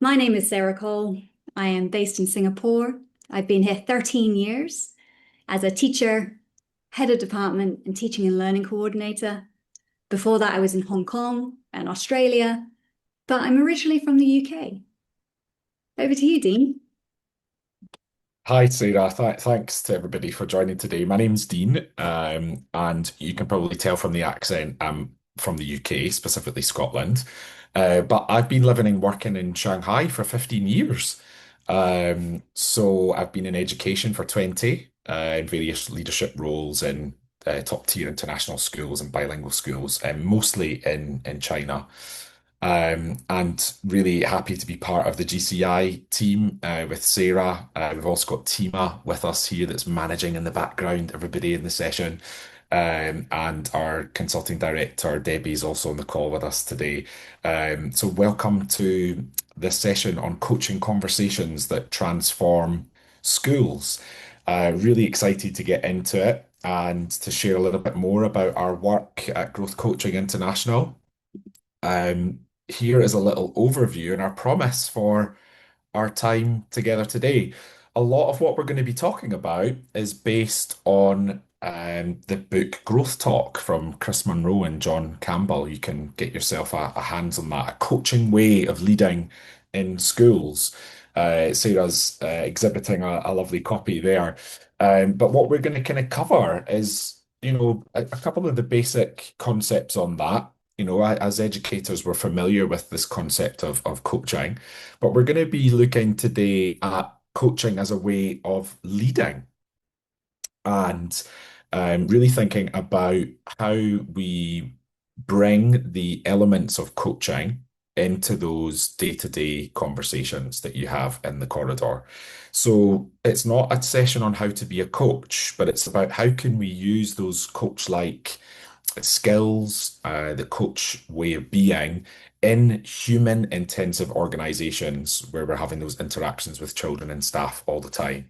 My name is Sarah Cole. I am based in Singapore. I've been here 13 years as a teacher, head of department, and teaching and learning coordinator. Before that, I was in Hong Kong and Australia, but I'm originally from the UK. Over to you, Dean. Hi, Sarah. Thanks to everybody for joining today. My name's Dean, and you can probably tell from the accent I'm from the UK, specifically Scotland. But I've been living and working in Shanghai for 15 years. So I've been in education for 20, in various leadership roles in top tier international schools and bilingual schools, mostly in China. And really happy to be part of the GCI team with Sarah. We've also got Tima with us here that's managing in the background, everybody in the session. And our consulting director, Debbie, is also on the call with us today. So, welcome to this session on coaching conversations that transform schools. Really excited to get into it and to share a little bit more about our work at Growth Coaching International. Here is a little overview and our promise for our time together today. A lot of what we're going to be talking about is based on the book Growth Talk from Chris Monroe and John Campbell. You can get yourself a hands on that, a coaching way of leading in schools. Sarah's exhibiting a lovely copy there. But what we're going to kind of cover is, a couple of the basic concepts on that. As educators, we're familiar with this concept of coaching. But we're going to be looking today at coaching as a way of leading and really thinking about how we bring the elements of coaching into those day-to-day conversations that you have in the corridor. So it's not a session on how to be a coach, but it's about how can we use those coach-like skills, the coach way of being in human intensive organizations where we're having those interactions with children and staff all the time.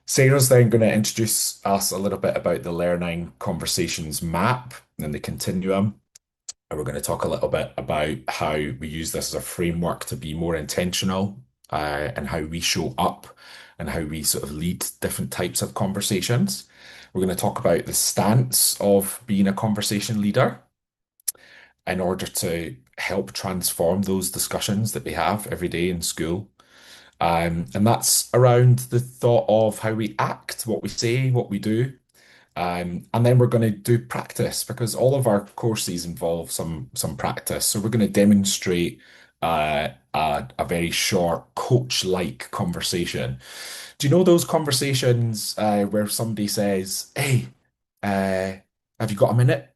Sarah's then going to introduce us a little bit about the learning conversations map and the continuum. And we're going to talk a little bit about how we use this as a framework to be more intentional, and how we show up and how we sort of lead different types of conversations. We're going to talk about the stance of being a conversation leader in order to help transform those discussions that we have every day in school. And that's around the thought of how we act, what we say, what we do. And then we're going to do practice because all of our courses involve some practice. So we're going to demonstrate a very short coach-like conversation. Do you know those conversations where somebody says, "Hey, uh, have you got a minute?"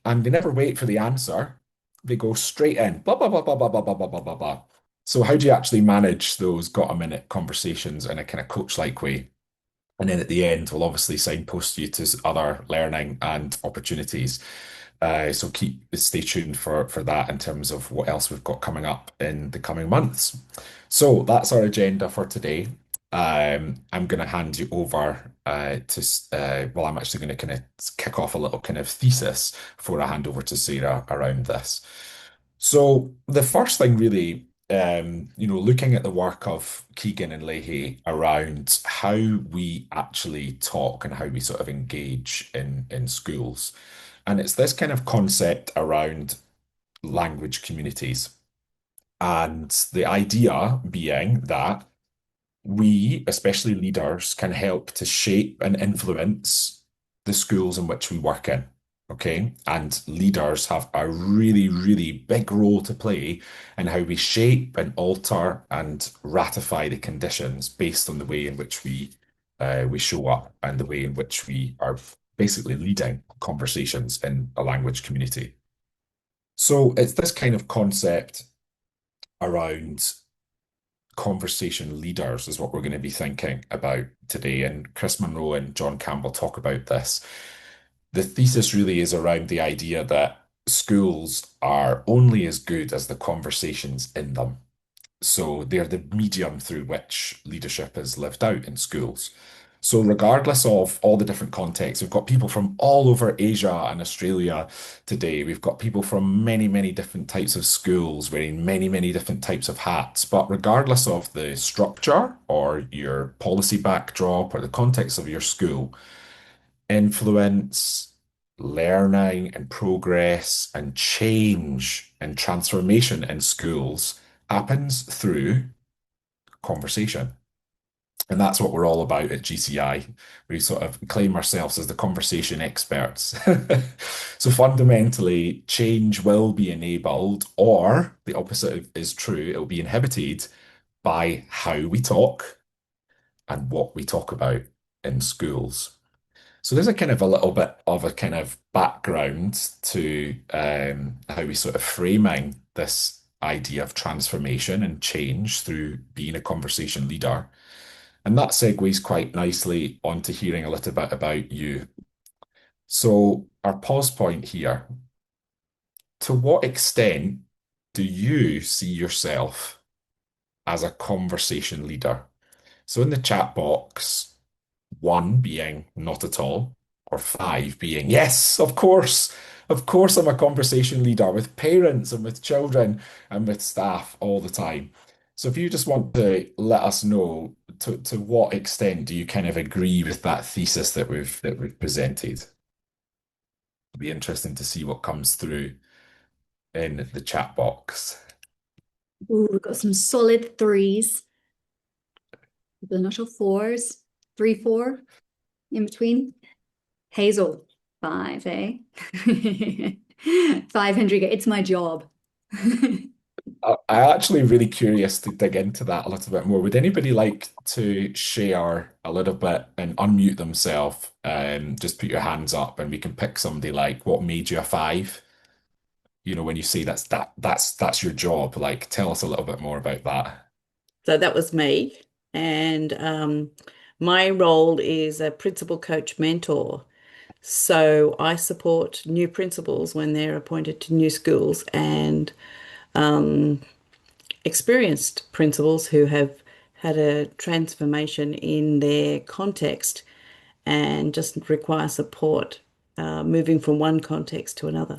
And they never wait for the answer. They go straight in, blah, blah, blah, blah, blah, blah, blah, blah, blah, blah, blah. So how do you actually manage those got a minute conversations in a kind of coach-like way? And then at the end, we'll obviously signpost you to other learning and opportunities. So stay tuned for that in terms of what else we've got coming up in the coming months. So that's our agenda for today. I'm going to hand you over well, I'm actually going to kind of kick off a little kind of thesis before I hand over to Sarah around this. So the first thing really, looking at the work of Keegan and Leahy around how we actually talk and how we sort of engage in schools. And it's this kind of concept around language communities. And the idea being that we, especially leaders, can help to shape and influence the schools in which we work in. Okay. And leaders have a really, really big role to play in how we shape and alter and ratify the conditions based on the way in which we show up and the way in which we are basically leading conversations in a language community. So it's this kind of concept around conversation leaders is what we're going to be thinking about today. And Chris Monroe and John Campbell talk about this. The thesis really is around the idea that schools are only as good as the conversations in them. So they're the medium through which leadership is lived out in schools. So, regardless of all the different contexts, we've got people from all over Asia and Australia today. We've got people from many, many different types of schools wearing many, many different types of hats. But regardless of the structure or your policy backdrop or the context of your school, influence, learning and progress and change and transformation in schools happens through conversation. And that's what we're all about at GCI. We sort of claim ourselves as the conversation experts. So fundamentally, change will be enabled, or the opposite is true, it will be inhibited by how we talk and what we talk about in schools. So there's a kind of a little bit of a kind of background to how we sort of framing this idea of transformation and change through being a conversation leader. And that segues quite nicely onto hearing a little bit about you. So, our pause point here, to what extent do you see yourself as a conversation leader? So, in the chat box, one being not at all, or five being yes, of course. Of course, I'm a conversation leader with parents and with children and with staff all the time. So if you just want to let us know to what extent do you kind of agree with that thesis that we've presented? It'll be interesting to see what comes through in the chat box. Ooh, we've got some solid threes, the initial fours, 3, 4 in between. Hazel, 5, eh? 500, it's my job. I'm actually really curious to dig into that a little bit more. Would anybody like to share a little bit and unmute themselves? Just put your hands up and we can pick somebody like what made you a five? You know, when you say that's your job, like tell us a little bit more about that. So that was me. And my role is a principal coach mentor. So I support new principals when they're appointed to new schools and um, experienced principals who have had a transformation in their context and just require support moving from one context to another.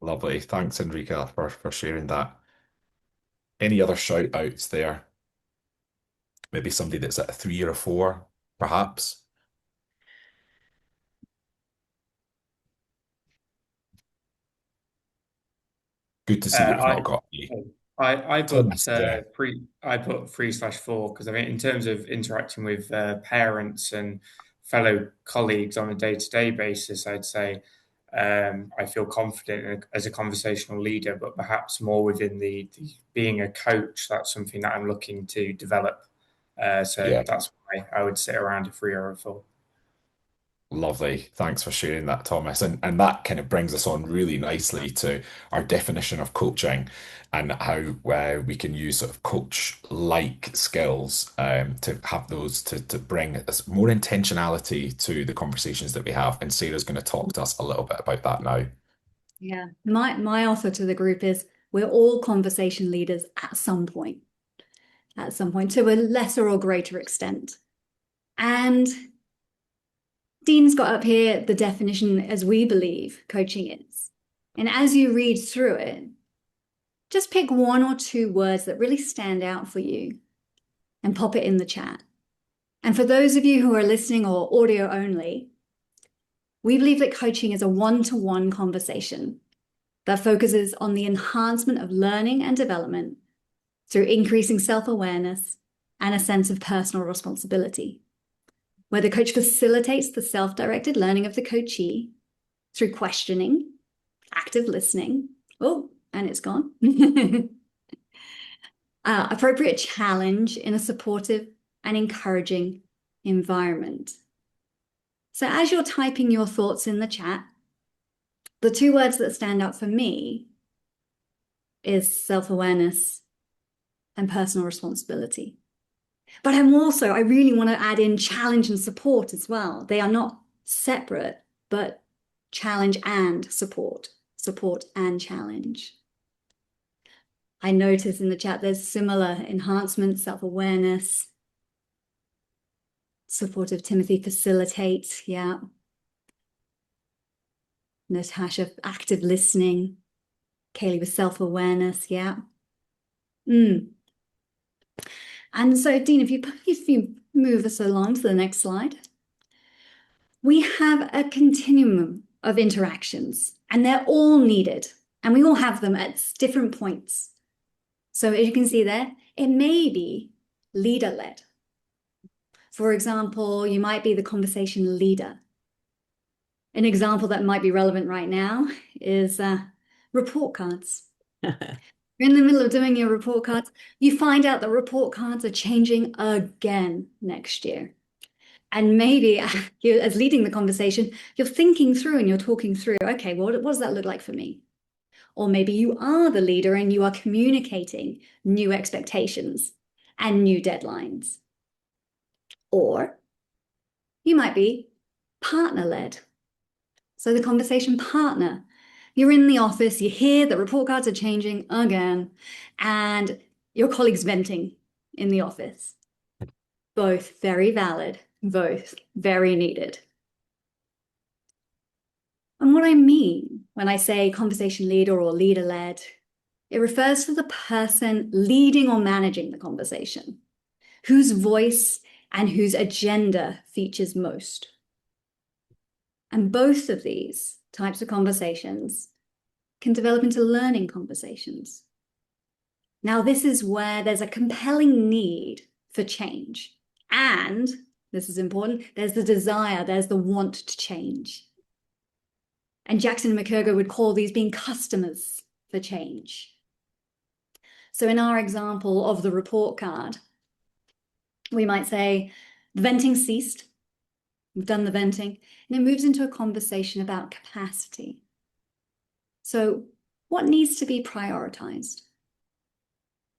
Lovely. Thanks, Enrica, for sharing that. Any other shout outs there? Maybe somebody that's at a three or a four, perhaps. Good to see that we've I not got any. I put Thomas, yeah. I put 3/4 because I think in terms of interacting with parents and fellow colleagues on a day-to-day basis, I'd say I feel confident as a conversational leader, but perhaps more within the being a coach. That's something that I'm looking to develop. So Yeah. that's why I would sit around a 3 or a 4. Lovely. Thanks for sharing that, Thomas. And that kind of brings us on really nicely to our definition of coaching and how we can use sort of coach-like skills to have those to bring us more intentionality to the conversations that we have. And Sarah's going to talk to us a little bit about that now. Yeah, my offer to the group is we're all conversation leaders at some point, to a lesser or greater extent. And Dean's got up here the definition as we believe coaching is. And as you read through it, just pick 1 or 2 words that really stand out for you and pop it in the chat. And for those of you who are listening or audio only, we believe that coaching is a one-to-one conversation that focuses on the enhancement of learning and development through increasing self-awareness and a sense of personal responsibility, where the coach facilitates the self-directed learning of the coachee through questioning, active listening, and it's gone, appropriate challenge in a supportive and encouraging environment. So as you're typing your thoughts in the chat, the 2 words that stand out for me is self-awareness and personal responsibility. But I really want to add in challenge and support as well. They are not separate, but challenge and support and challenge. I notice in the chat there's similar enhancement, self-awareness. Supportive Timothy, facilitate. Yeah. Natasha, active listening. Kaylee with self-awareness. Yeah. And so, Dean, if you move us along to the next slide, we have a continuum of interactions, and they're all needed, and we all have them at different points. So as you can see there, it may be leader-led. For example, you might be the conversation leader. An example that might be relevant right now is report cards. You're in the middle of doing your report cards. You find out that report cards are changing again next year. And maybe you, as leading the conversation, you're thinking through and you're talking through, okay, well, what does that look like for me? Or maybe you are the leader and you are communicating new expectations and new deadlines. Or you might be partner-led. So the conversation partner, you're in the office, you hear that report cards are changing again, and your colleague's venting in the office. Both very valid, both very needed. And what I mean when I say conversation leader or leader-led, it refers to the person leading or managing the conversation, whose voice and whose agenda features most. And both of these types of conversations can develop into learning conversations. Now, this is where there's a compelling need for change. And, this is important, there's the desire, there's the want to change. And Jackson and McCurgo would call these being customers for change. So in our example of the report card, we might say, the venting ceased, we've done the venting, and it moves into a conversation about capacity. So what needs to be prioritized?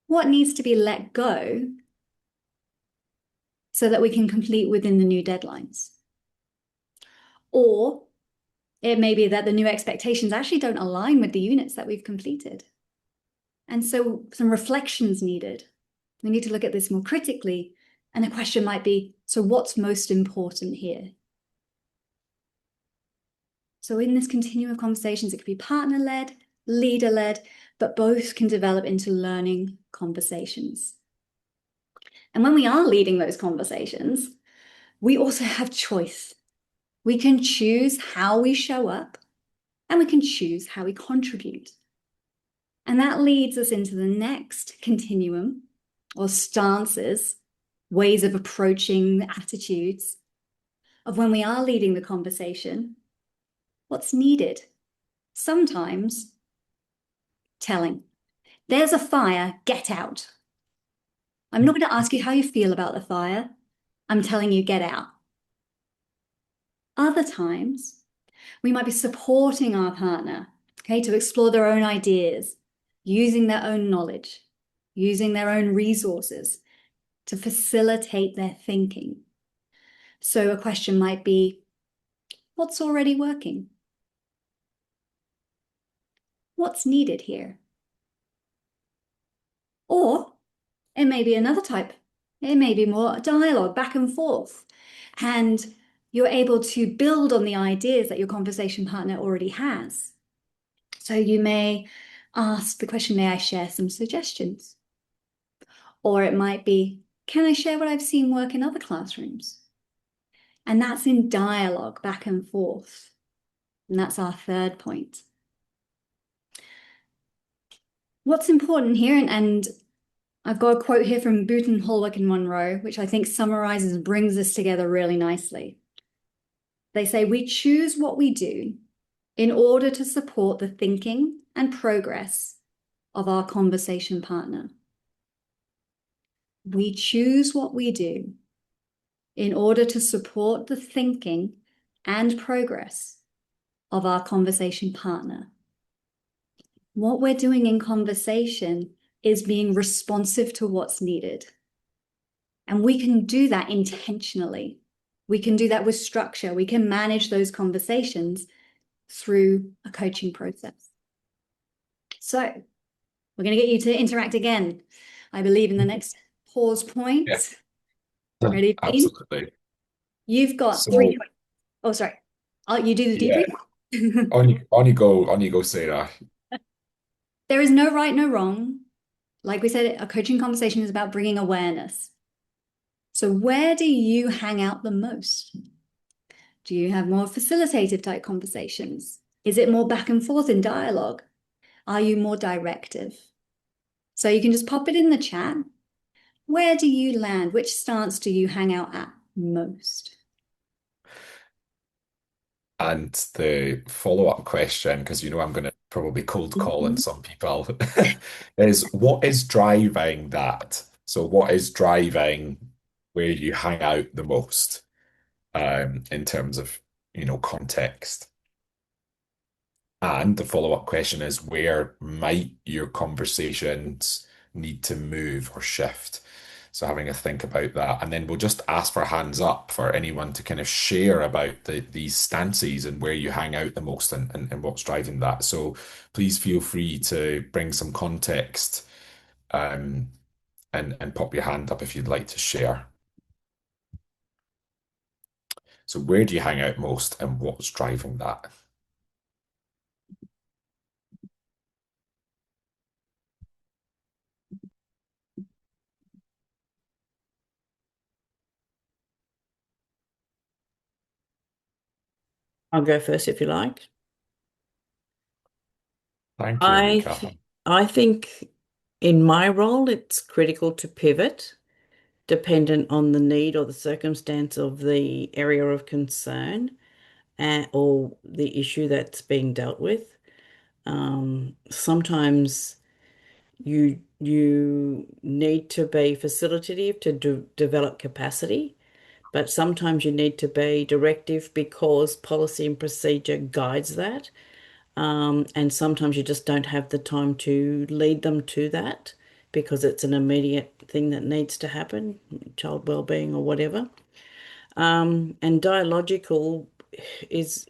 What needs to be let go so that we can complete within the new deadlines? Or it may be that the new expectations actually don't align with the units that we've completed. And so some reflections needed. We need to look at this more critically. And the question might be, so what's most important here? So in this continuum of conversations, it could be partner-led, leader-led, but both can develop into learning conversations. And when we are leading those conversations, we also have choice. We can choose how we show up, and we can choose how we contribute. And that leads us into the next continuum, or stances, ways of approaching the attitudes of when we are leading the conversation, what's needed. Sometimes telling, there's a fire, get out. I'm not going to ask you how you feel about the fire. I'm telling you, get out. Other times, we might be supporting our partner, okay, to explore their own ideas, using their own knowledge, using their own resources to facilitate their thinking. So a question might be, what's already working? What's needed here? Or it may be another type. It may be more dialogue back and forth. And you're able to build on the ideas that your conversation partner already has. So you may ask the question, may I share some suggestions? Or it might be, can I share what I've seen work in other classrooms? And that's in dialogue back and forth. And that's our third point. What's important here, and I've got a quote here from Booton, Holwick, and Monroe, which I think summarizes and brings this together really nicely. They say, we choose what we do in order to support the thinking and progress of our conversation partner. We choose what we do in order to support the thinking and progress of our conversation partner. What we're doing in conversation is being responsive to what's needed. And we can do that intentionally. We can do that with structure. We can manage those conversations through a coaching process. So we're going to get you to interact again, I believe, in the next pause point. Yeah. Ready, Dean? Absolutely. You've got three So choices. Oh, sorry. You do the yeah, debrief. on you go, Sarah. There is no right, no wrong. Like we said, a coaching conversation is about bringing awareness. So where do you hang out the most? Do you have more facilitative type conversations? Is it more back and forth in dialogue? Are you more directive? So you can just pop it in the chat. Where do you land? Which stance do you hang out at most? And the follow-up question, because you know I'm going to probably cold call on Mhm. some people, is what is driving that? So what is driving where you hang out the most, in terms of, context? And the follow-up question is where might your conversations need to move or shift? So having a think about that, and then we'll just ask for hands up for anyone to kind of share about these stances and where you hang out the most and what's driving that. So please feel free to bring some context, um, and pop your hand up if you'd like to share. So where do you hang out most and what's driving that? I'll go first if you like. Thank you, I Enrica. th I think in my role, it's critical to pivot dependent on the need or the circumstance of the area of concern or the issue that's being dealt with. Sometimes you need to be facilitative to develop capacity, but sometimes you need to be directive because policy and procedure guides that. And sometimes you just don't have the time to lead them to that because it's an immediate thing that needs to happen, child well-being or whatever. And dialogical is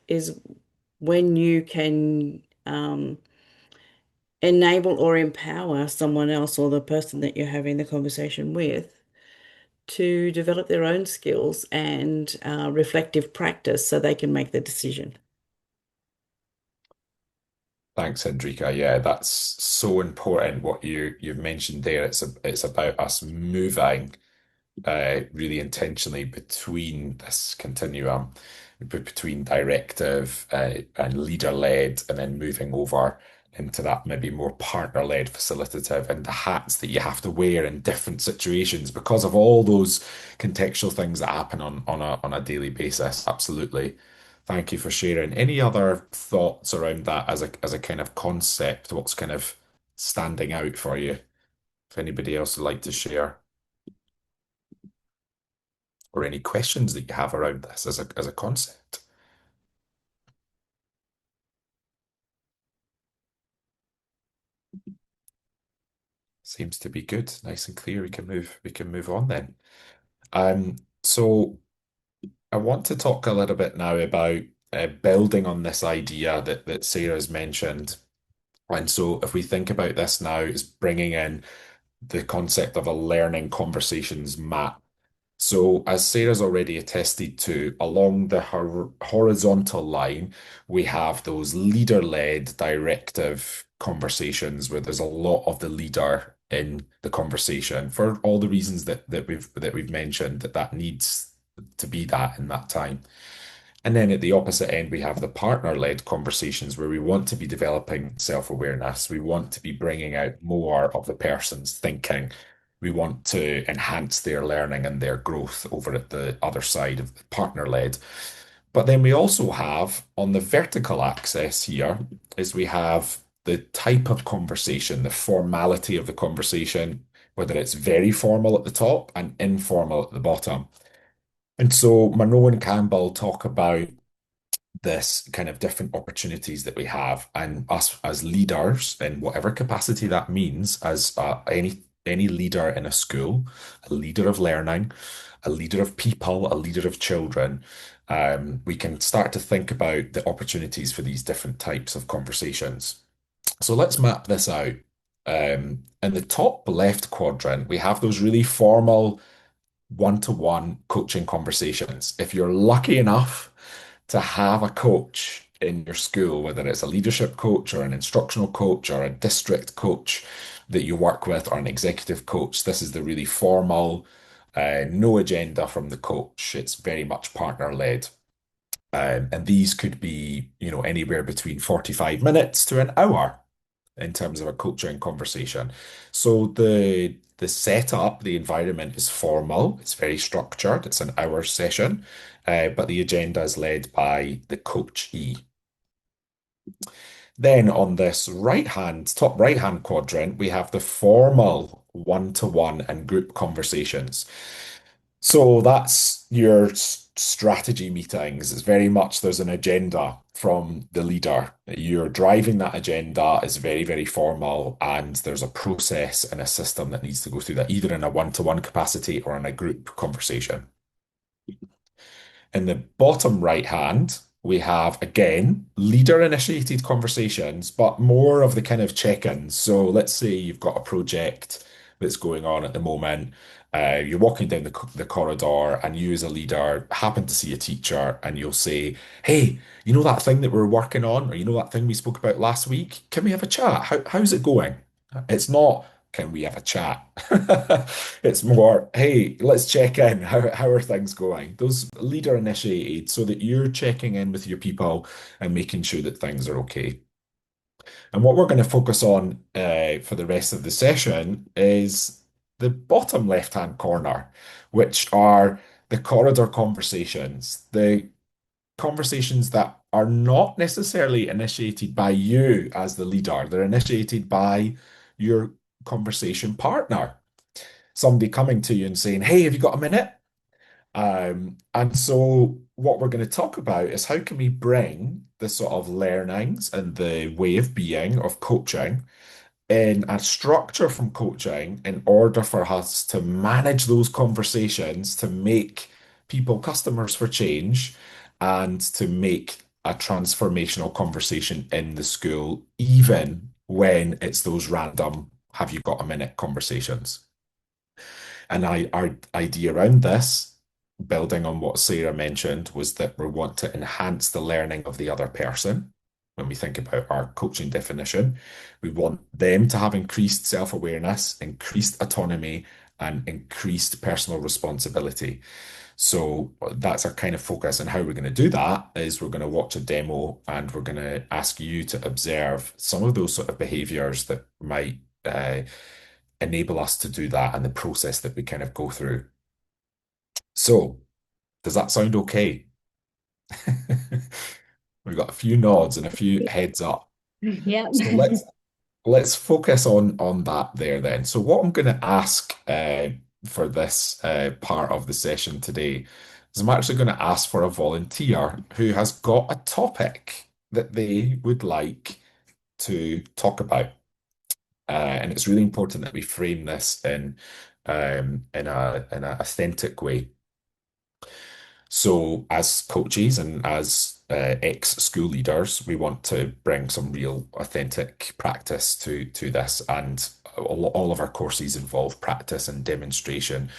when you can enable or empower someone else or the person that you're having the conversation with to develop their own skills and reflective practice so they can make the decision. Thanks, Enrica. Yeah, that's so important what you've mentioned there. It's about us moving, really intentionally between this continuum, between directive, and leader-led, and then moving over into that maybe more partner-led facilitative, and the hats that you have to wear in different situations because of all those contextual things that happen on a daily basis. Absolutely. Thank you for sharing. Any other thoughts around that as a kind of concept? What's kind of standing out for you? If anybody else would like to share, or any questions that you have around this as a concept. Seems to be good, nice and clear. We can move on then. So I want to talk a little bit now about, building on this idea that Sarah's mentioned. And so if we think about this now, it's bringing in the concept of a learning conversations map. So, as Sarah's already attested to, along the horizontal line, we have those leader-led directive conversations where there's a lot of the leader in the conversation for all the reasons that we've mentioned that needs to be that in that time. And then at the opposite end, we have the partner-led conversations where we want to be developing self-awareness. We want to be bringing out more of the person's thinking. We want to enhance their learning and their growth over at the other side of the partner-led. But then we also have on the vertical axis here is we have the type of conversation, the formality of the conversation, whether it's very formal at the top and informal at the bottom. And so Monroe and Campbell talk about this kind of different opportunities that we have, and us as leaders in whatever capacity that means, as any leader in a school, a leader of learning, a leader of people, a leader of children. We can start to think about the opportunities for these different types of conversations. So let's map this out. In the top left quadrant, we have those really formal one-to-one coaching conversations. If you're lucky enough to have a coach in your school, whether it's a leadership coach or an instructional coach or a district coach that you work with or an executive coach, this is the really formal, no agenda from the coach. It's very much partner-led. And these could be, anywhere between 45 minutes to an hour in terms of a coaching conversation. So the setup, the environment is formal, it's very structured, it's an hour session, but the agenda is led by the coachee. Then on this top right hand quadrant, we have the formal one-to-one and group conversations. So that's your strategy meetings. It's very much there's an agenda from the leader. You're driving that agenda is very, very formal, and there's a process and a system that needs to go through that, either in a one-to-one capacity or in a group conversation. In the bottom right hand, we have, again, leader-initiated conversations, but more of the kind of check-ins. So let's say you've got a project that's going on at the moment. You're walking down the corridor, and you as a leader happen to see a teacher, and you'll say, "Hey, you know that thing that we're working on, or you know that thing we spoke about last week? Can we have a chat? How's it going?" It's not, "Can we have a chat?" It's more, "Hey, let's check in. How are things going?" Those leader initiated so that you're checking in with your people and making sure that things are okay. And what we're going to focus on for the rest of the session is the bottom left-hand corner, which are the corridor conversations, the conversations that are not necessarily initiated by you as the leader. They're initiated by your conversation partner. Somebody coming to you and saying, "Hey, have you got a minute?" And so what we're going to talk about is how can we bring the sort of learnings and the way of being of coaching in a structure from coaching in order for us to manage those conversations, to make people customers for change, and to make a transformational conversation in the school, even when it's those random "have you got a minute" conversations. And our idea around this, building on what Sarah mentioned, was that we want to enhance the learning of the other person. When we think about our coaching definition, we want them to have increased self-awareness, increased autonomy, and increased personal responsibility. So that's our kind of focus. And how we're going to do that is we're going to watch a demo, and we're going to ask you to observe some of those sort of behaviors that might enable us to do that, and the process that we kind of go through. So, does that sound okay? We've got a few nods and a few heads up. Yeah. So let's focus on that there then. So what I'm going to ask for this part of the session today is I'm actually going to ask for a volunteer who has got a topic that they would like to talk about. And it's really important that we frame this in an authentic way. So, as coaches and as ex-school leaders, we want to bring some real authentic practice to this, and all of our courses involve practice and demonstration.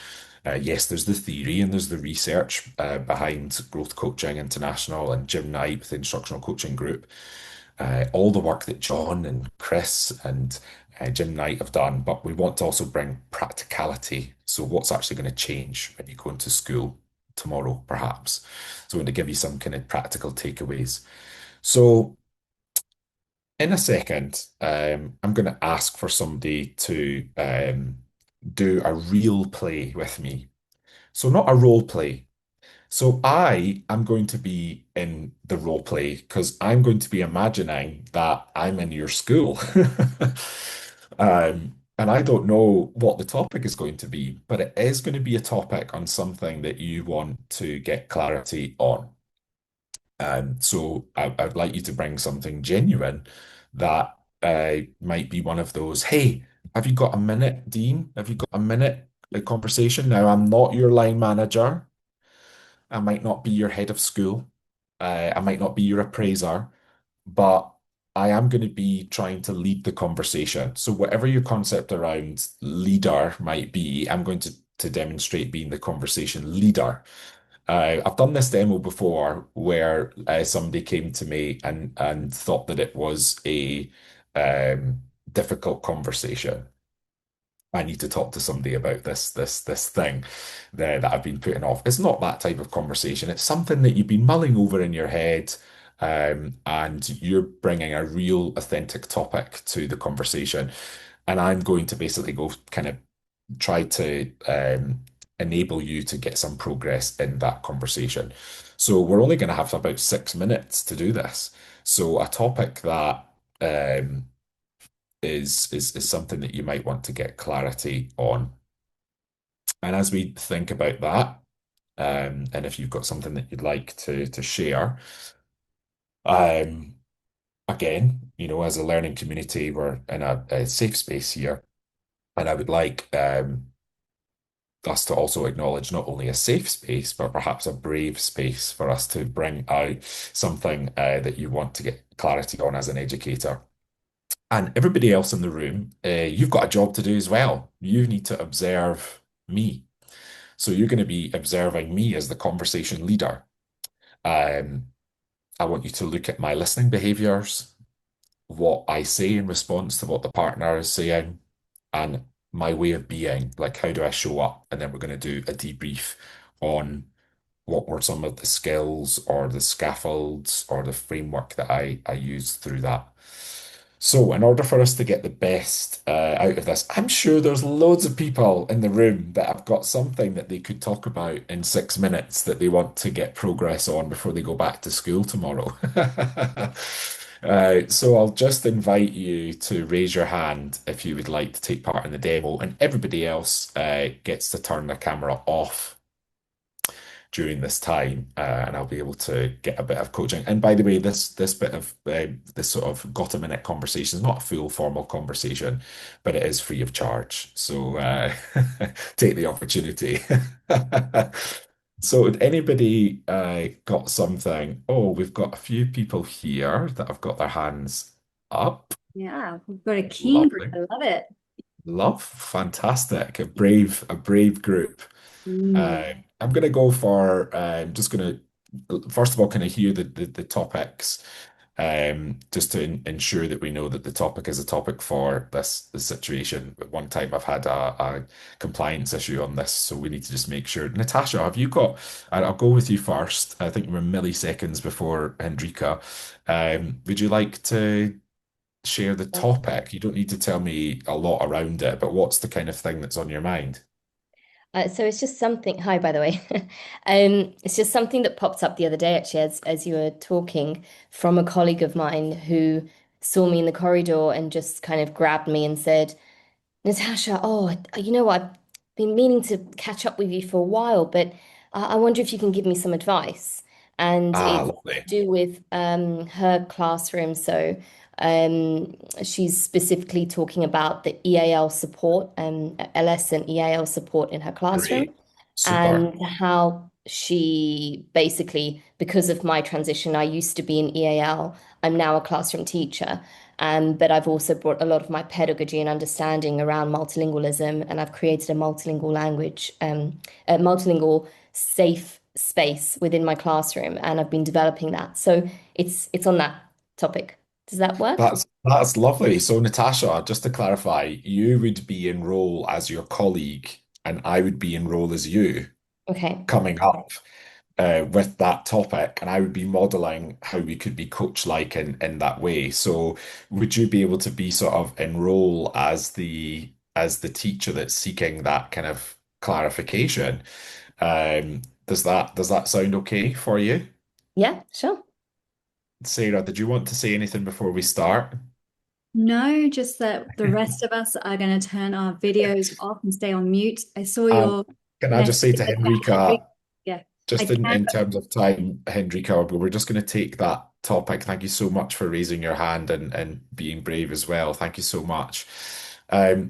Yes, there's the theory and there's the research behind Growth Coaching International and Jim Knight with the Instructional Coaching Group. All the work that John and Chris and Jim Knight have done, but we want to also bring practicality. So what's actually going to change when you go into school tomorrow, perhaps? So I want to give you some kind of practical takeaways. So in a second, I'm going to ask for somebody to do a real play with me. So not a role play. So I am going to be in the role play because I'm going to be imagining that I'm in your school. And I don't know what the topic is going to be, but it is going to be a topic on something that you want to get clarity on. So I'd like you to bring something genuine that might be one of those, "Hey, have you got a minute, Dean? Have you got a minute?" Conversation. Now, I'm not your line manager. I might not be your head of school. I might not be your appraiser, but I am going to be trying to lead the conversation. So whatever your concept around leader might be, I'm going to to demonstrate being the conversation leader. I've done this demo before where somebody came to me and thought that it was a difficult conversation. I need to talk to somebody about this thing that I've been putting off. It's not that type of conversation. It's something that you've been mulling over in your head, and you're bringing a real authentic topic to the conversation. And I'm going to basically go kind of try to enable you to get some progress in that conversation. So we're only going to have about 6 minutes to do this. So a topic that is something that you might want to get clarity on. And as we think about that, and if you've got something that you'd like to share, um, again, as a learning community, we're in a safe space here, and I would like us to also acknowledge not only a safe space, but perhaps a brave space for us to bring out something that you want to get clarity on as an educator. And everybody else in the room, you've got a job to do as well. You need to observe me. So you're going to be observing me as the conversation leader. Um, I want you to look at my listening behaviors, what I say in response to what the partner is saying, and my way of being. Like, how do I show up? And then we're going to do a debrief on what were some of the skills or the scaffolds or the framework that I used through that. So, in order for us to get the best out of this, I'm sure there's loads of people in the room that have got something that they could talk about in 6 minutes that they want to get progress on before they go back to school tomorrow. So, I'll just invite you to raise your hand if you would like to take part in the demo, and everybody else gets to turn their camera off during this time, and I'll be able to get a bit of coaching. And by the way, this bit of this sort of got a minute conversation is not a full formal conversation, but it is free of charge. So take the opportunity. So, did anybody got something? Oh, we've got a few people here that have got their hands up. Yeah, we've got a keen group. Lovely. I love it. Love, fantastic. A brave group. Mm. I'm going to go for just going to first of all kind of hear the topics, just to ensure that we know that the topic is a topic for this situation. At one time, I've had a compliance issue on this, so we need to just make sure. Natasha, have you got? I'll go with you first. I think we're milliseconds before Hendrika. Would you like to share the topic? You don't need to tell me a lot around it, but what's the kind of thing that's on your mind? So it's just something, hi, by the way. It's just something that popped up the other day, actually, as you were talking, from a colleague of mine who saw me in the corridor and just kind of grabbed me and said, Natasha, oh, you know what? I've been meaning to catch up with you for a while, but I wonder if you can give me some advice. And Ah, it's to lovely. do with her classroom. So she's specifically talking about the EAL support and LS and EAL support in her classroom, Great. Super. and how she basically, because of my transition, I used to be an EAL, I'm now a classroom teacher. But I've also brought a lot of my pedagogy and understanding around multilingualism, and I've created a multilingual language, a multilingual safe space within my classroom, and I've been developing that. So it's on that topic. Does that work? That's lovely. So, Natasha, just to clarify, you would be in role as your colleague, and I would be in role as you Okay. coming up with that topic, and I would be modeling how we could be coach-like in that way. So, would you be able to be sort of in role as the teacher that's seeking that kind of clarification? Does that sound okay for you? Yeah, sure. Sarah, did you want to say anything before we start? No, just that the rest of us are going to turn our videos off and stay on mute. I saw And your can I just message say in to the chat, Henry. Henrika, Yeah, I just can. in terms of time, Henrika, we're just going to take that topic. Thank you so much for raising your hand and being brave as well. Thank you so much.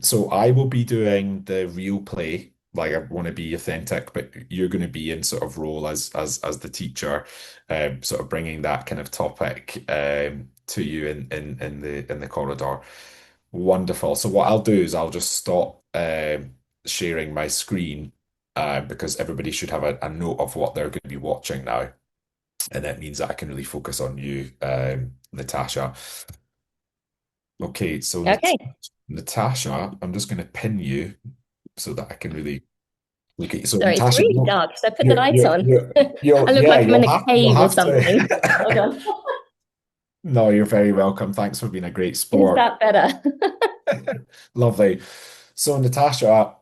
So I will be doing the real play. Like, I want to be authentic, but you're going to be in sort of role as the teacher, sort of bringing that kind of topic to you in the corridor. Wonderful. So what I'll do is I'll just stop sharing my screen, because everybody should have a note of what they're going to be watching now. And that means that I can really focus on you, Natasha. Okay, so Okay. Natasha, I'm just going to pin you so that I can really look at you. So Sorry, it's Natasha, really dark. Should I put the you're, lights you're, on? you're, you'll, I look yeah, like I'm in a you'll cave or have something. Hold to. on. No, you're very welcome. Thanks for being a great Is sport. that better? Lovely. So, Natasha,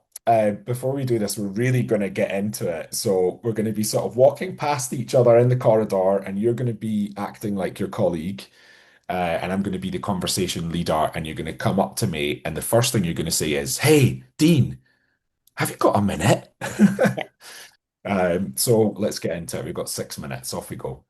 before we do this, we're really going to get into it. So, we're going to be sort of walking past each other in the corridor, and you're going to be acting like your colleague, and I'm going to be the conversation leader, and you're going to come up to me, and the first thing you're going to say is, "Hey, Dean, have you got a minute?" Yeah. So, let's get into it. We've got 6 minutes. Off we go.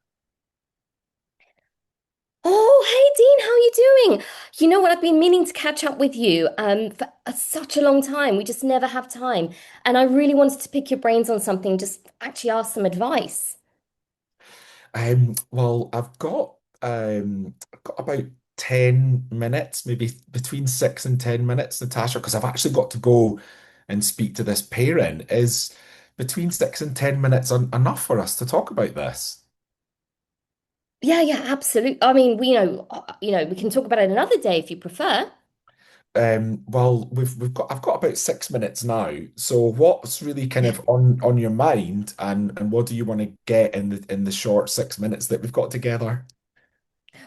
Oh, hey Dean, how are you doing? You know what? I've been meaning to catch up with you for such a long time. We just never have time. And I really wanted to pick your brains on something, just actually ask some advice. Well, I've got about 10 minutes, maybe between 6 and 10 minutes, Natasha, because I've actually got to go and speak to this parent. Is between 6 and 10 minutes enough for us to talk about this? Yeah, yeah, absolutely. I mean, we can talk about it another day if you prefer. Well, I've got about 6 minutes now. So what's really kind of on your mind, and what do you want to get in the short 6 minutes that we've got together?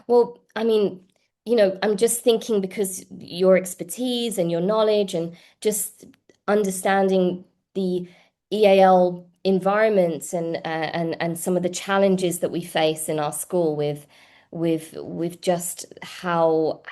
Well, I mean, I'm just thinking because your expertise and your knowledge and just understanding the EAL environments and some of the challenges that we face in our school with just how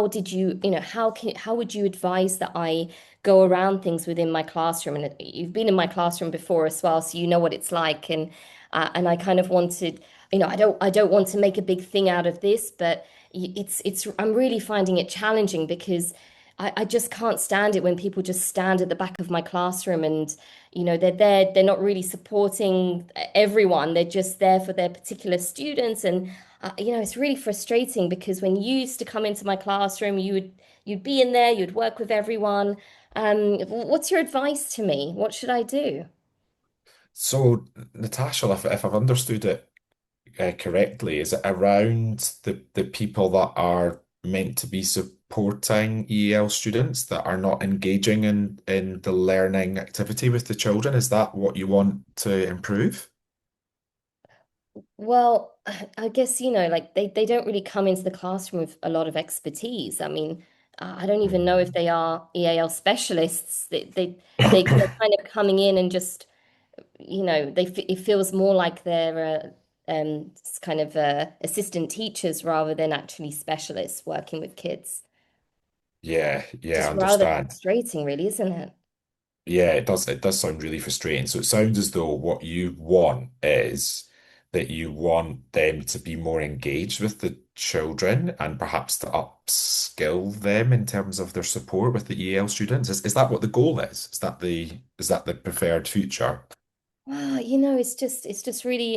did how would you advise that I go around things within my classroom? And you've been in my classroom before as well, so you know what it's like. And I kind of wanted I don't want to make a big thing out of this, but it's I'm really finding it challenging because I just can't stand it when people just stand at the back of my classroom and they're not really supporting everyone. They're just there for their particular students, and it's really frustrating because when you used to come into my classroom, you'd be in there, you'd work with everyone. What's your advice to me? What should I do? So, Natasha, if I've understood it correctly, is it around the people that are meant to be supporting EL students that are not engaging in the learning activity with the children? Is that what you want to improve? Well, I guess, like they don't really come into the classroom with a lot of expertise. I mean, I don't even know if they are EAL specialists. They're kind of coming in and just, it feels more like they're kind of assistant teachers rather than actually specialists working with kids. Yeah, yeah, I Just rather understand. frustrating, really, isn't it? Yeah, it does sound really frustrating. So it sounds as though what you want is that you want them to be more engaged with the children and perhaps to upskill them in terms of their support with the EL students. Is that what the goal is? Is that the preferred future? Well, it's just really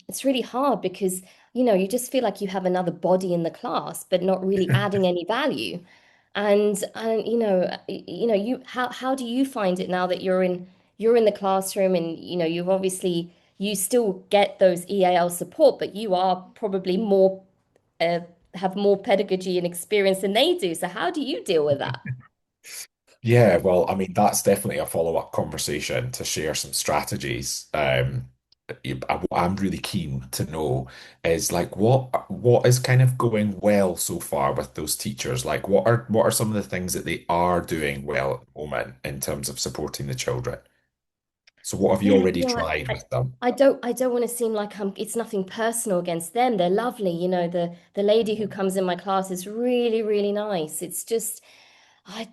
it's really hard because you just feel like you have another body in the class but not really adding any value. And you how do you find it now that you're in the classroom and you've obviously you still get those EAL support, but you are probably more uh, have more pedagogy and experience than they do. So how do you deal with that? Yeah, well, I mean, that's definitely a follow-up conversation to share some strategies. What I'm really keen to know is like what is kind of going well so far with those teachers? Like what are some of the things that they are doing well at the moment in terms of supporting the children? So what have you Yeah, already tried with them? I don't want to seem like it's nothing personal against them. They're lovely. The lady who comes in my class is really, really nice. It's just I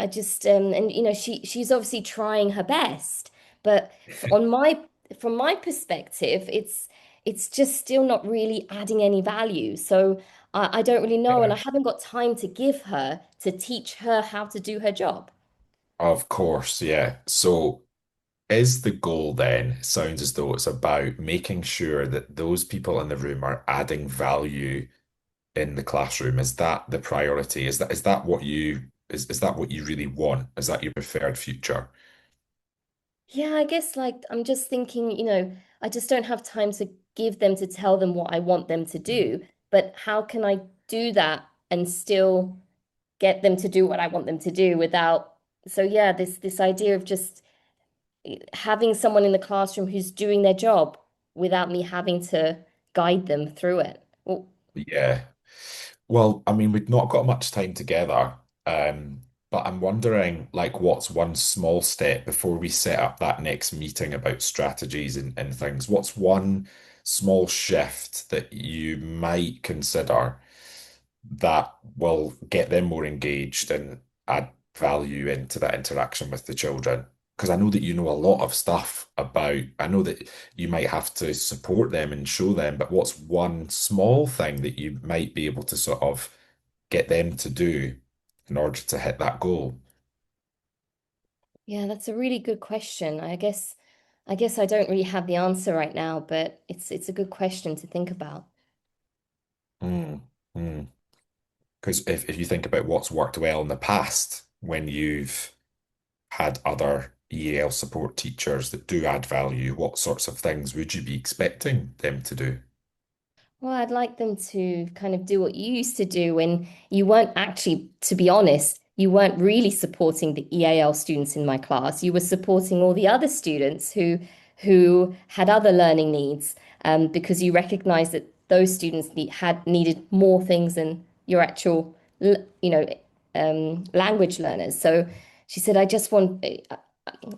just and she's obviously trying her best, but from my perspective, it's just still not really adding any value. So I don't really know, and Yeah. I haven't got time to give her to teach her how to do her job. Of course, yeah. So is the goal then, it sounds as though it's about making sure that those people in the room are adding value in the classroom? Is that the priority? Is that what you really want? Is that your preferred future? Yeah, I guess like I'm just thinking, I just don't have time to give them to tell them what I want them to do. But how can I do that and still get them to do what I want them to do without, so yeah, this idea of just having someone in the classroom who's doing their job without me having to guide them through it. Well, Yeah. Well, I mean, we've not got much time together, but I'm wondering, like, what's one small step before we set up that next meeting about strategies and things? What's one small shift that you might consider that will get them more engaged and add value into that interaction with the children? Because I know that you know a lot of stuff about, I know that you might have to support them and show them, but what's one small thing that you might be able to sort of get them to do in order to hit that goal? yeah, that's a really good question. I guess I don't really have the answer right now, but it's a good question to think about. Mm, mm. Because if you think about what's worked well in the past, when you've had other EAL support teachers that do add value, what sorts of things would you be expecting them to do? Well, I'd like them to kind of do what you used to do when you weren't actually, to be honest, you weren't really supporting the EAL students in my class. You were supporting all the other students who had other learning needs, because you recognized that those students had needed more things than your actual, language learners. So she said, "I just want,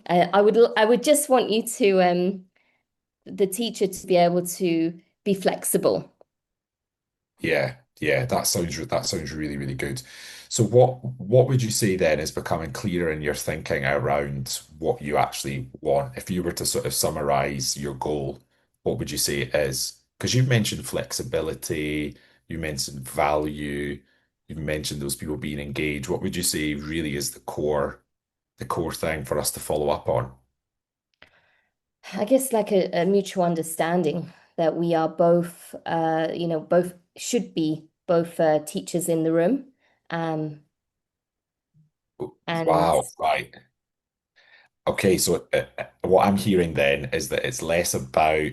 I would just want you to, the teacher to be able to be flexible." Yeah, yeah, that sounds really, really good. So what would you say then is becoming clearer in your thinking around what you actually want? If you were to sort of summarize your goal, what would you say it is? Because you've mentioned flexibility, you mentioned value, you've mentioned those people being engaged. What would you say really is the core thing for us to follow up on? I guess like a mutual understanding that we are both, both should be both teachers in the room. Um, and Wow, right. Okay, so what I'm hearing then is that it's less about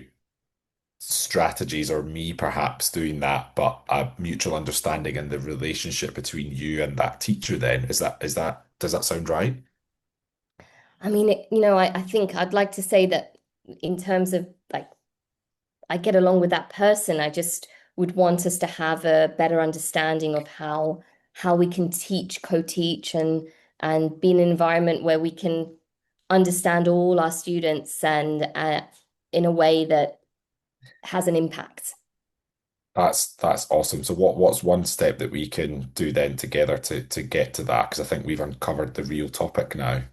strategies or me perhaps doing that, but a mutual understanding and the relationship between you and that teacher then. Does that sound right? I mean, I think I'd like to say that in terms of like, I get along with that person. I just would want us to have a better understanding of how we can teach, co-teach, and be in an environment where we can understand all our students and in a way that has an impact. That's awesome. So what's one step that we can do then together to get to that? Because I think we've uncovered the real topic now.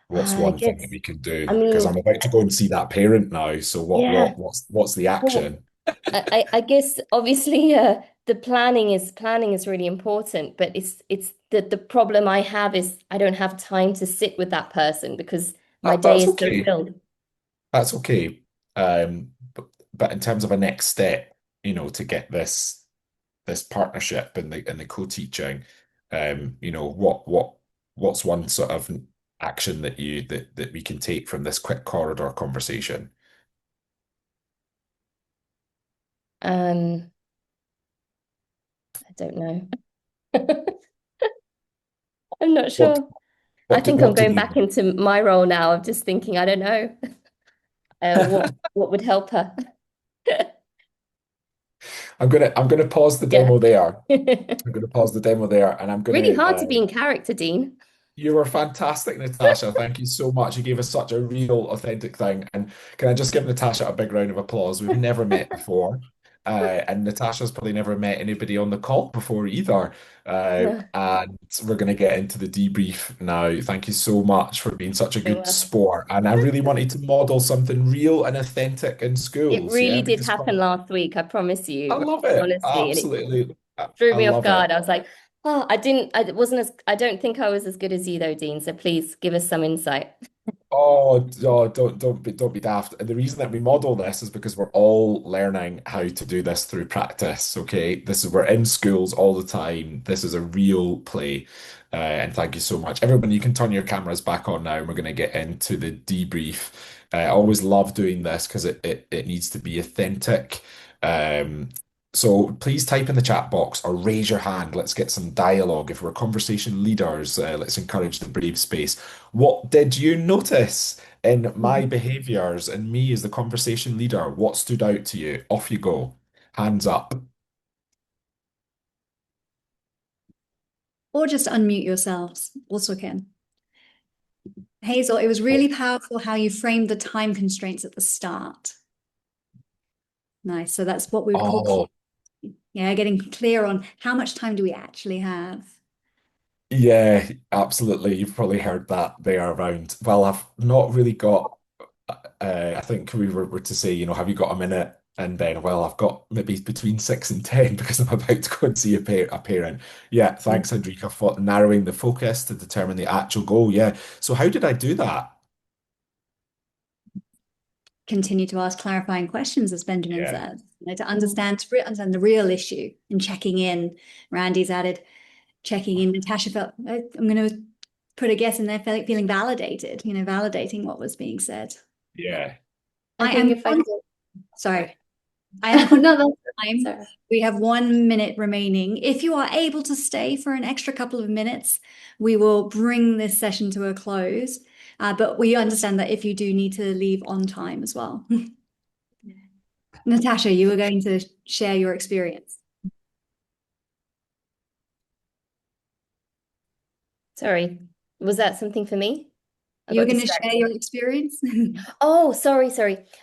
What's I one thing that guess, we can I do? Because I'm mean, about to go and see that parent now. So yeah. what's the Well, action? I guess obviously the planning is really important, but it's the problem I have is I don't have time to sit with that person because my day That's is so okay. filled. That's okay. But in terms of a next step, to get this partnership and the co-teaching, what's one sort of action that we can take from this quick corridor conversation? Um, I don't know. I'm not What sure. I think I'm what do going you back into my role now of just thinking, I don't know, what would help her. I'm gonna pause the Yeah. demo there. I'm gonna pause the demo there, and I'm Really gonna hard to be in character, Dean. you were fantastic, Natasha. Thank you so much. You gave us such a real, authentic thing. And can I just give Natasha a big round of applause? We've never met before. And Natasha's probably never met anybody on the call before either. No, And we're going to get into the debrief now. Thank you so much for being such a you're good welcome. sport. And I really wanted to model something real and authentic in It schools. Yeah, really did because happen last week, I promise I you, love it. honestly. And it Absolutely. threw I me off love it. guard. I was like, oh, I don't think I was as good as you though, Dean. So please give us some insight. Don't be daft. And the reason that we model this is because we're all learning how to do this through practice. Okay, we're in schools all the time. This is a real play. And thank you so much, everyone. You can turn your cameras back on now, and we're going to get into the debrief. I always love doing this because it needs to be authentic. Um, so please type in the chat box or raise your hand. Let's get some dialogue. If we're conversation leaders, let's encourage the brave space. What did you notice in my behaviors and me as the conversation leader? What stood out to you? Off you go. Hands up. Or just unmute yourselves, also can. Hazel, it was really powerful how you framed the time constraints at the start. Nice. So that's what we would call, Oh, yeah, getting clear on how much time do we actually have. yeah, absolutely. You've probably heard that there around. Well, I've not really got. I think we were to say, have you got a minute? And then, well, I've got maybe between 6 and 10 because I'm about to go and see a parent. Yeah, thanks, Hendrika, for narrowing the focus to determine the actual goal. Yeah. So how did I do that? Continue to ask clarifying questions, as Benjamin Yeah. said, to understand the real issue and checking in. Randy's added checking in. Natasha felt, I'm going to put a guess in there, feeling validated, validating what was being said. Yeah. I I think am if I could, sorry. I am no, on that's time. sorry. We have 1 minute remaining. If you are able to stay for an extra couple of minutes, we will bring this session to a close. But we understand that if you do need to leave on time as well. Natasha, you were going to share your experience. Sorry, was that something for me? I You were got going to share distracted. your experience? Oh, sorry.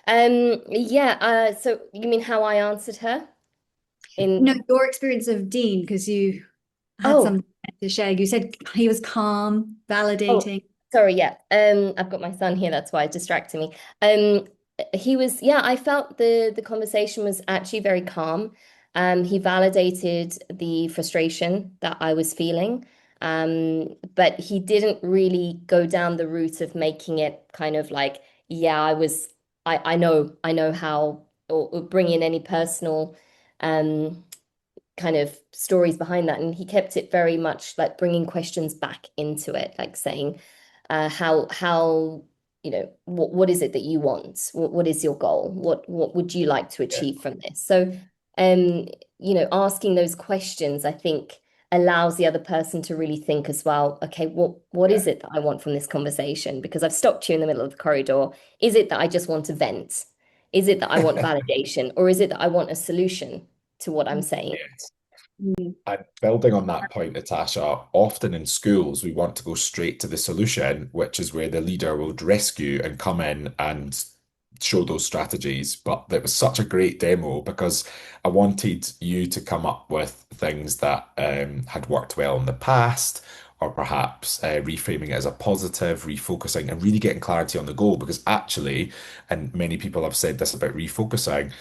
Yeah, so you mean how I answered her No, in your experience of Dean, because you had Oh, something to share. You said he was calm, oh, validating. sorry, yeah. I've got my son here, that's why it's distracting me. He was, yeah, I felt the conversation was actually very calm. He validated the frustration that I was feeling. But he didn't really go down the route of making it kind of like, yeah, I know how, or bring in any personal kind of stories behind that. And he kept it very much like bringing questions back into it, like saying, how, what is it that you want? What is your goal? What would you like to Yeah. achieve from this? So, um, asking those questions, I think allows the other person to really think as well, okay, what Yeah. is it that I want from this conversation? Because I've stopped you in the middle of the corridor. Is it that I just want to vent? Is it that I want validation? Or is it that I want a solution to what I'm saying? Yes. And building on that point, Natasha, often in schools, we want to go straight to the solution, which is where the leader will rescue and come in and show those strategies. But it was such a great demo because I wanted you to come up with things that had worked well in the past, or perhaps reframing it as a positive, refocusing, and really getting clarity on the goal. Because actually, and many people have said this about refocusing,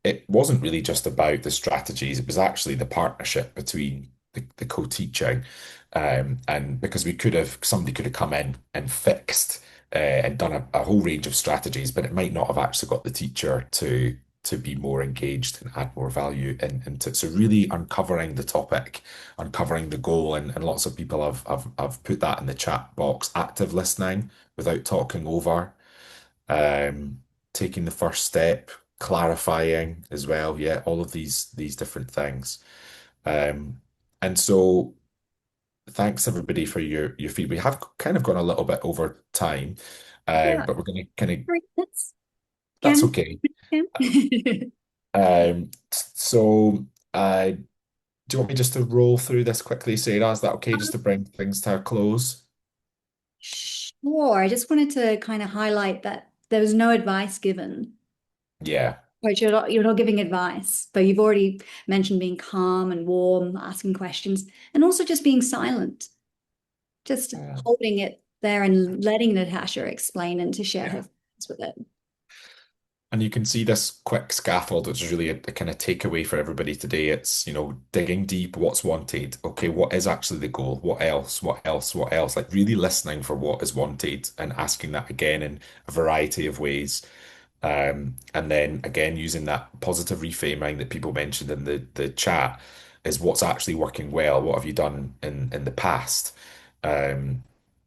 it wasn't really just about the strategies, it was actually the partnership between the co-teaching. And because somebody could have come in and fixed and done a whole range of strategies, but it might not have actually got the teacher to be more engaged and add more value so really uncovering the topic, uncovering the goal, and lots of people have put that in the chat box, active listening without talking over, um, taking the first step, clarifying as well. Yeah, all of these different things. Um, and so thanks everybody for your feedback. We have kind of gone a little bit over time, Yeah, but we're going to kind of, 3 minutes. that's Ken? okay. Ken? So do you want me just to roll through this quickly, Sarah? Is that okay, just to bring things to a close? Sure. I just wanted to kind of highlight that there was no advice given. Yeah. Right, you're not giving advice, but you've already mentioned being calm and warm, asking questions, and also just being silent, just Yeah. holding it there and letting Natasha explain and to share her Yeah. thoughts with it. And you can see this quick scaffold, which is really a kind of takeaway for everybody today. It's, digging deep, what's wanted. Okay, what is actually the goal? What else? What else? What else? Like really listening for what is wanted and asking that again in a variety of ways. And then again, using that positive reframing that people mentioned in the chat is what's actually working well. What have you done in the past?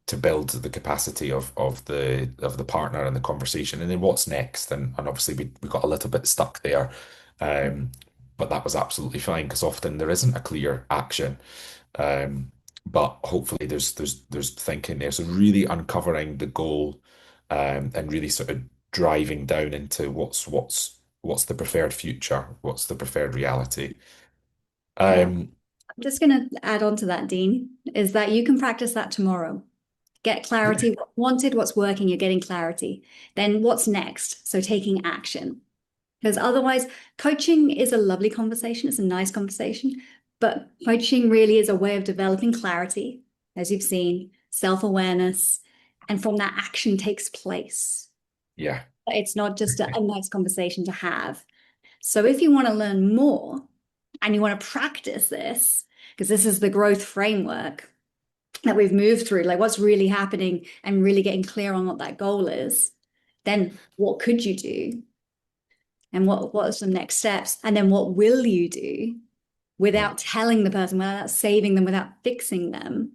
To build the capacity of the partner and the conversation, and then what's next, and obviously we got a little bit stuck there, but that was absolutely fine because often there isn't a clear action, um, but hopefully there's thinking there, so really uncovering the goal, and really sort of driving down into what's the preferred future, what's the preferred reality. Yeah. um I'm just going to add on to that, Dean, is that you can practice that tomorrow. Get clarity, what's wanted, what's working, you're getting clarity. Then what's next? So taking action. Because otherwise, coaching is a lovely conversation, it's a nice conversation, but coaching really is a way of developing clarity, as you've seen, self-awareness, and from that action takes place. yeah. It's not just a nice conversation to have. So if you want to learn more and you want to practice this, because this is the growth framework that we've moved through, like what's really happening and really getting clear on what that goal is, then what could you do? And what are some next steps? And then what will you do without telling the person, without saving them, without fixing them?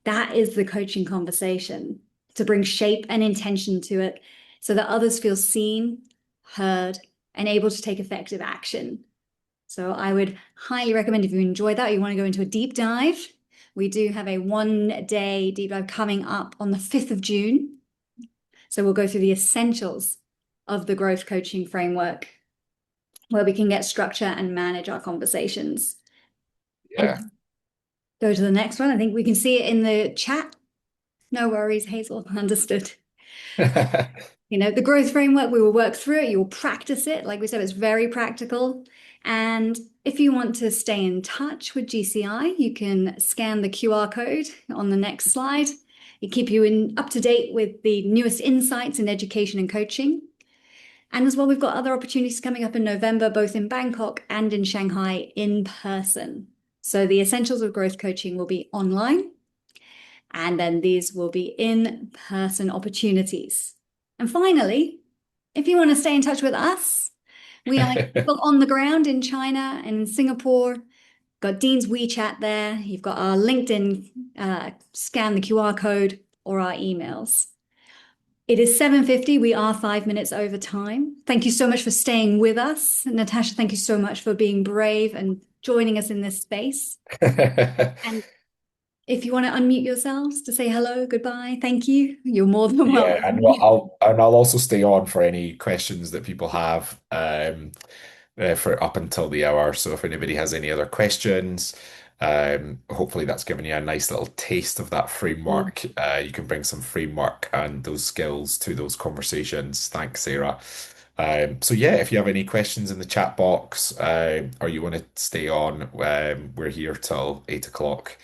That is the coaching conversation, to bring shape and intention to it so that others feel seen, heard, and able to take effective action. So I would highly recommend, if you enjoy that, or you want to go into a deep dive, we do have a 1-day deep dive coming up on the 5th of June. So we'll go through the essentials of the growth coaching framework, where we can get structure and manage our conversations. Yeah. And go to the next one. I think we can see it in the chat. No worries, Hazel. Understood. The growth framework, we will work through it. You will practice it. Like we said, it's very practical. And if you want to stay in touch with GCI, you can scan the QR code on the next slide. It keep you up to date with the newest insights in education and coaching. And as well, we've got other opportunities coming up in November, both in Bangkok and in Shanghai in person. So the essentials of growth coaching will be online, and then these will be in-person opportunities. And finally, if you want to stay in touch with us, we are on the ground in China and in Singapore. Got Dean's WeChat there. You've got our LinkedIn, scan the QR code, or our emails. It is 7:50. We are 5 minutes over time. Thank you so much for staying with us. Natasha, thank you so much for being brave and joining us in this space. And if you want to unmute yourselves to say hello, goodbye, thank you, you're more than welcome. Yeah, and I'll also stay on for any questions that people have, for up until the hour. So if anybody has any other questions, hopefully that's given you a nice little taste of that framework. You can bring some framework and those skills to those conversations. Thanks, Sarah. So yeah, if you have any questions in the chat box, or you want to stay on, we're here till 8 o'clock,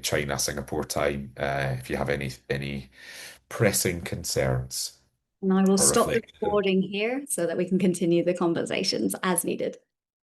China, Singapore time. If you have any pressing concerns And I will or stop the reflection. recording here so that we can continue the conversations as needed.